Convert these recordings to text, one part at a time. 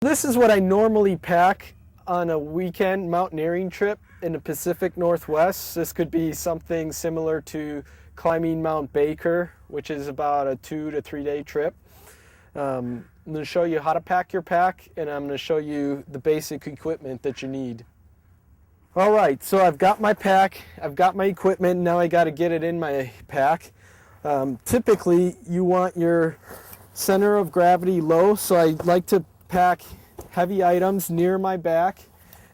This is what I normally pack on a weekend mountaineering trip in the Pacific Northwest. This could be something similar to climbing Mount Baker, which is about a 2 to 3 day trip. I'm going to show you how to pack your pack, and I'm going to show you the basic equipment that you need. All right, so I've got my pack, I've got my equipment, now I got to get it in my pack. Typically, you want your center of gravity low, so I like to pack heavy items near my back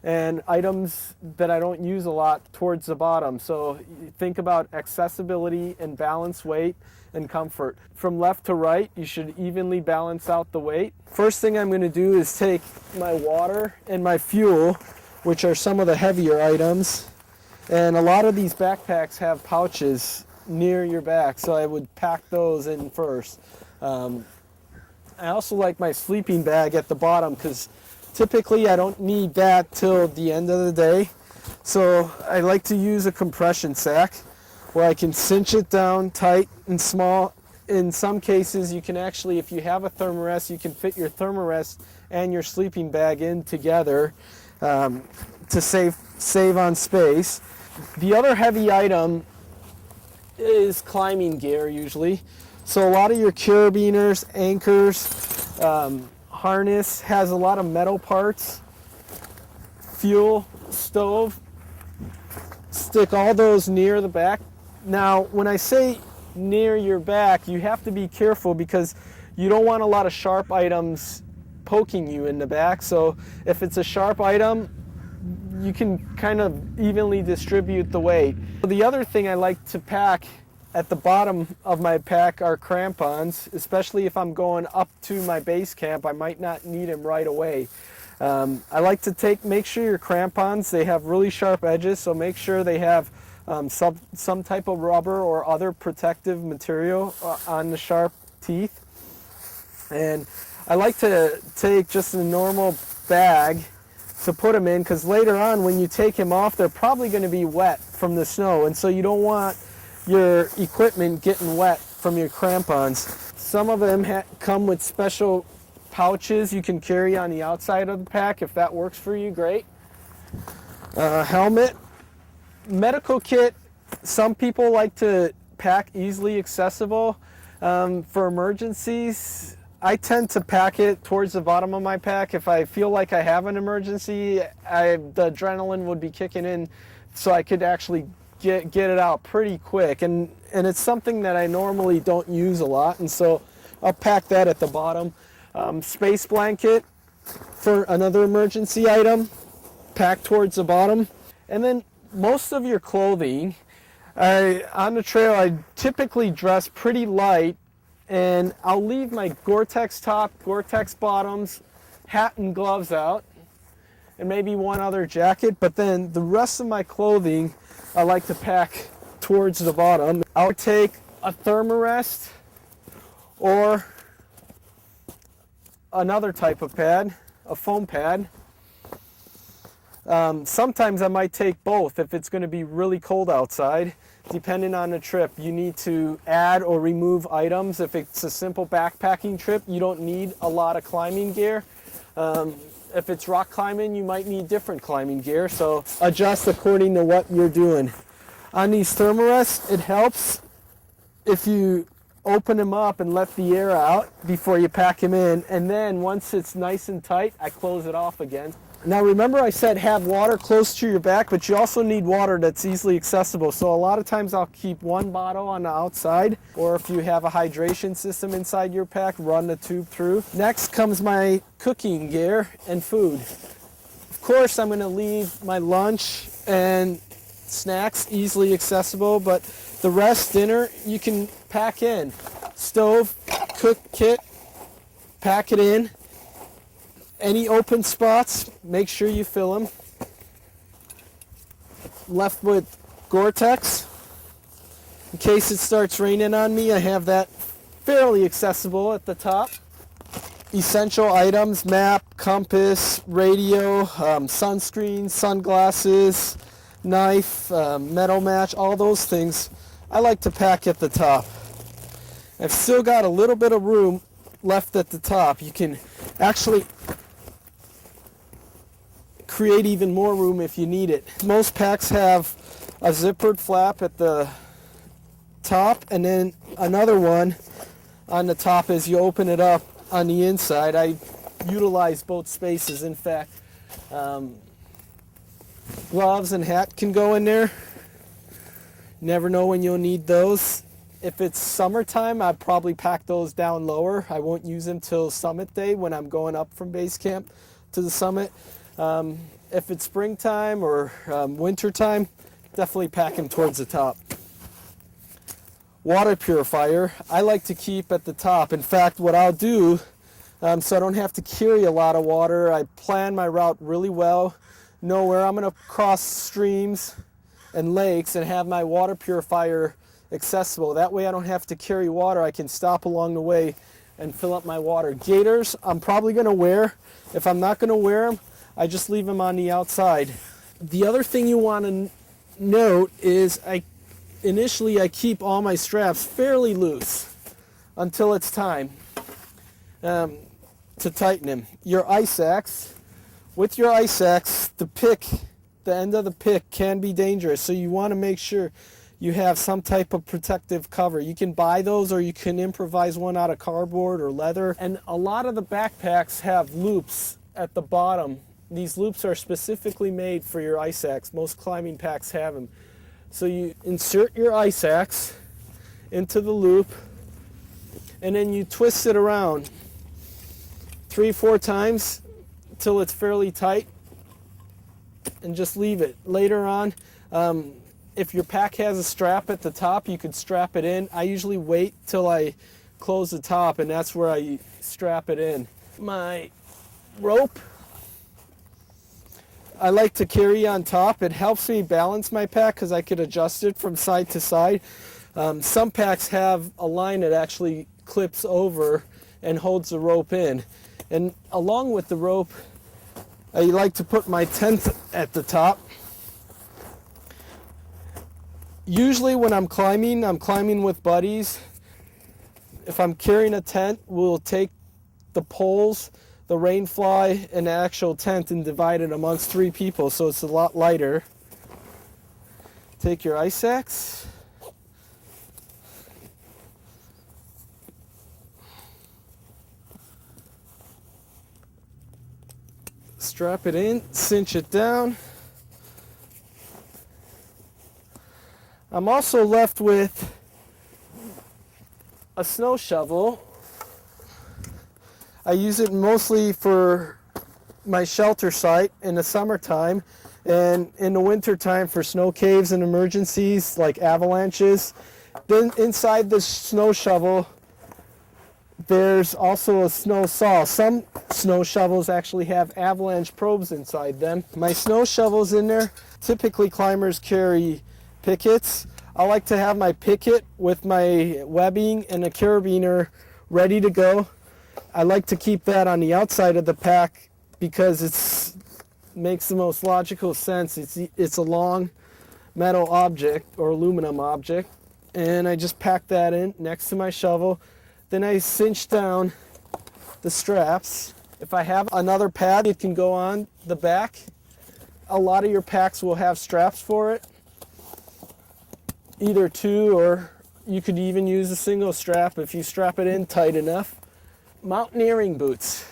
and items that I don't use a lot towards the bottom. So think about accessibility and balance weight and comfort. From left to right, you should evenly balance out the weight. First thing I'm going to do is take my water and my fuel, which are some of the heavier items. And a lot of these backpacks have pouches near your back, so I would pack those in first. I also like my sleeping bag at the bottom because typically I don't need that till the end of the day. So I like to use a compression sack where I can cinch it down tight and small. In some cases you can actually, if you have a thermarest, you can fit your thermarest and your sleeping bag in together to save on space. The other heavy item is climbing gear usually. So a lot of your carabiners, anchors, harness has a lot of metal parts, fuel, stove, stick all those near the back. Now, when I say near your back, you have to be careful because you don't want a lot of sharp items poking you in the back. So if it's a sharp item, you can kind of evenly distribute the weight. The other thing I like to pack at the bottom of my pack are crampons, especially if I'm going up to my base camp. I might not need them right away. I like to make sure your crampons, they have really sharp edges, so make sure they have some type of rubber or other protective material on the sharp teeth. And I like to take just a normal bag to put them in, because later on when you take them off, they're probably going to be wet from the snow, and so you don't want your equipment getting wet from your crampons. Some of them come with special pouches you can carry on the outside of the pack. If that works for you, great. Helmet, medical kit. Some people like to pack easily accessible for emergencies. I tend to pack it towards the bottom of my pack. If I feel like I have an emergency, the adrenaline would be kicking in, so I could actually get it out pretty quick, and it's something that I normally don't use a lot, and so I'll pack that at the bottom. Space blanket for another emergency item, packed towards the bottom. And then most of your clothing, on the trail I typically dress pretty light, and I'll leave my Gore-Tex top, Gore-Tex bottoms, hat and gloves out, and maybe one other jacket, but then the rest of my clothing I like to pack towards the bottom. I'll take a thermarest or another type of pad, a foam pad. Sometimes I might take both if it's going to be really cold outside. Depending on the trip, you need to add or remove items. If it's a simple backpacking trip, you don't need a lot of climbing gear. If it's rock climbing, you might need different climbing gear, so adjust according to what you're doing. On these thermarests, it helps if you open them up and let the air out before you pack them in, and then once it's nice and tight, I close it off again. Now remember I said have water close to your back, but you also need water that's easily accessible. So a lot of times I'll keep one bottle on the outside, or if you have a hydration system inside your pack, run the tube through. Next comes my cooking gear and food. Of course I'm going to leave my lunch and snacks easily accessible, but the rest, dinner, you can pack in. Stove, cook kit, pack it in. Any open spots, make sure you fill them. Left with Gore-Tex. In case it starts raining on me, I have that fairly accessible at the top. Essential items, map, compass, radio, sunscreen, sunglasses, knife, metal match, all those things I like to pack at the top. I've still got a little bit of room left at the top. You can actually create even more room if you need it. Most packs have a zippered flap at the top and then another one on the top as you open it up on the inside. I utilize both spaces. In fact, gloves and hat can go in there. Never know when you'll need those. If it's summertime, I'd probably pack those down lower. I won't use them till summit day when I'm going up from base camp to the summit. If it's springtime or wintertime, definitely pack them towards the top. Water purifier, I like to keep at the top. In fact, what I'll do, so I don't have to carry a lot of water, I plan my route really well, know where I'm going to cross streams and lakes and have my water purifier accessible. That way I don't have to carry water. I can stop along the way and fill up my water. Gaiters, I'm probably going to wear. If I'm not going to wear them, I just leave them on the outside. The other thing you want to note is initially I keep all my straps fairly loose until it's time to tighten them. Your ice axe, with your ice axe, the end of the pick can be dangerous, so you want to make sure you have some type of protective cover. You can buy those or you can improvise one out of cardboard or leather. And a lot of the backpacks have loops at the bottom. These loops are specifically made for your ice axe. Most climbing packs have them. So you insert your ice axe into the loop and then you twist it around 3-4 times until it's fairly tight and just leave it. Later on, if your pack has a strap at the top, you could strap it in. I usually wait till I close the top and that's where I strap it in. My rope, I like to carry on top. It helps me balance my pack because I could adjust it from side to side. Some packs have a line that actually clips over and holds the rope in. And along with the rope, I like to put my tent at the top. Usually when I'm climbing with buddies. If I'm carrying a tent, we'll take the poles, the rain fly, and the actual tent and divide it amongst 3 people, so it's a lot lighter. Take your ice axe. Strap it in, cinch it down. I'm also left with a snow shovel. I use it mostly for my shelter site in the summertime and in the wintertime for snow caves and emergencies like avalanches. Then inside the snow shovel, there's also a snow saw. Some snow shovels actually have avalanche probes inside them. My snow shovel's in there. Typically climbers carry pickets. I like to have my picket with my webbing and a carabiner ready to go. I like to keep that on the outside of the pack because it makes the most logical sense. It's a long metal object or aluminum object, and I just pack that in next to my shovel. Then I cinch down the straps. If I have another pad, it can go on the back. A lot of your packs will have straps for it, either 2 or you could even use a single strap if you strap it in tight enough. Mountaineering boots.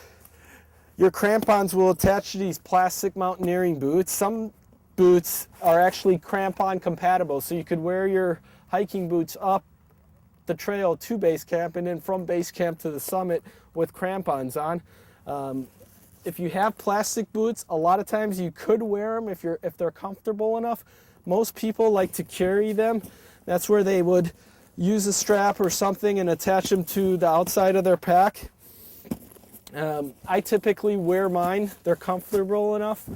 Your crampons will attach to these plastic mountaineering boots. Some boots are actually crampon compatible, so you could wear your hiking boots up the trail to base camp and then from base camp to the summit with crampons on. If you have plastic boots, a lot of times you could wear them if they're comfortable enough. Most people like to carry them. That's where they would use a strap or something and attach them to the outside of their pack. I typically wear mine. They're comfortable enough.